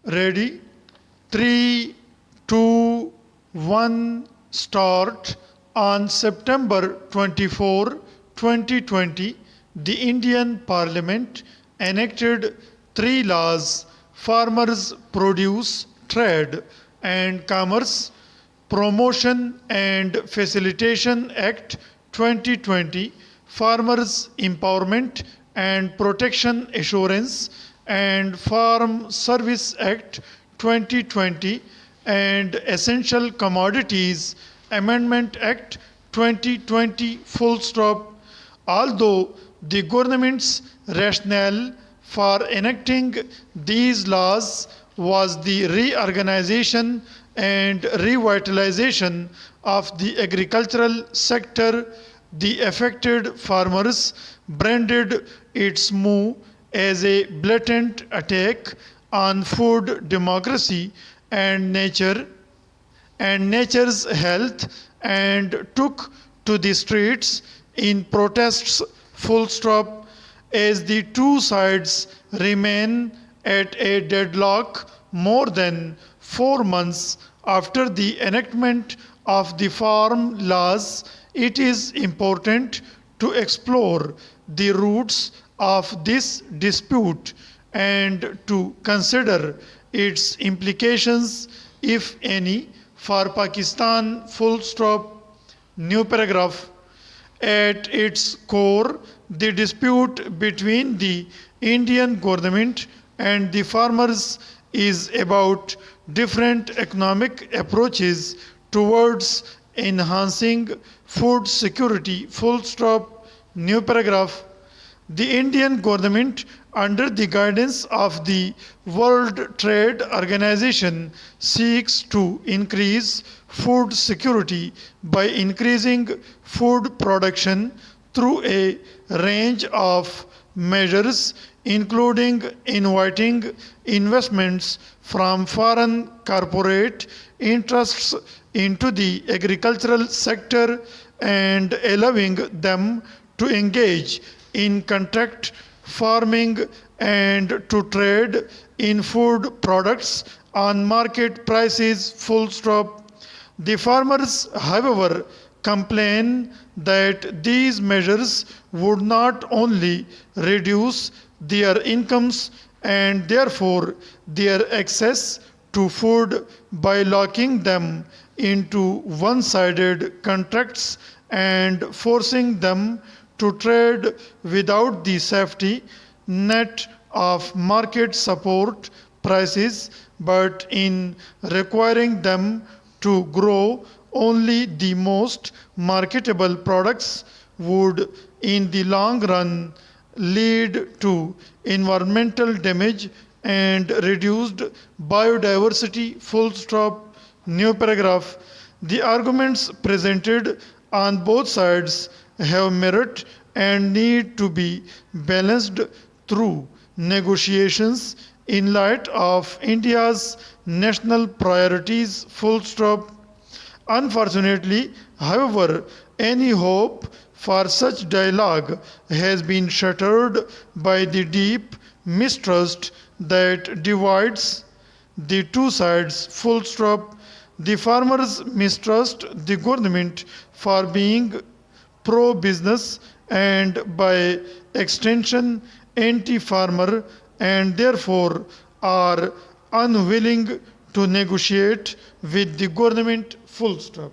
Ready? 3, 2, 1, start. On September 24, 2020, the Indian Parliament enacted three laws: Farmers' Produce, Trade and Commerce, Promotion and Facilitation Act 2020, Farmers' Empowerment and Protection Assurance, and Farm Service Act 2020, and Essential Commodities Amendment Act 2020. Full stop. Although the government's rationale for enacting these laws was the reorganization and revitalization of the agricultural sector, the affected farmers branded its move as a blatant attack on food democracy and nature's health, and took to the streets in protests. Full stop. As the two sides remain at a deadlock more than 4 months after the enactment of the farm laws, it is important to explore the roots of this dispute and to consider its implications, if any, for Pakistan. Full stop. New paragraph. At its core, the dispute between the Indian government and the farmers is about different economic approaches towards enhancing food security. Full stop. New paragraph. The Indian government, under the guidance of the World Trade Organization, seeks to increase food security by increasing food production through a range of measures, including inviting investments from foreign corporate interests into the agricultural sector and allowing them to engage in contract farming and to trade in food products on market prices. Full stop. The farmers, however, complain that these measures would not only reduce their incomes and therefore their access to food by locking them into one-sided contracts and forcing them to trade without the safety net of market support prices, but in requiring them to grow only the most marketable products, would in the long run lead to environmental damage and reduced biodiversity. Full stop. New paragraph. The arguments presented on both sides have merit and need to be balanced through negotiations in light of India's national priorities. Full stop. Unfortunately, however, any hope for such dialogue has been shattered by the deep mistrust that divides the two sides. Full stop. The farmers mistrust the government for being pro-business and by extension anti-farmer, and therefore are unwilling to negotiate with the government. Full stop.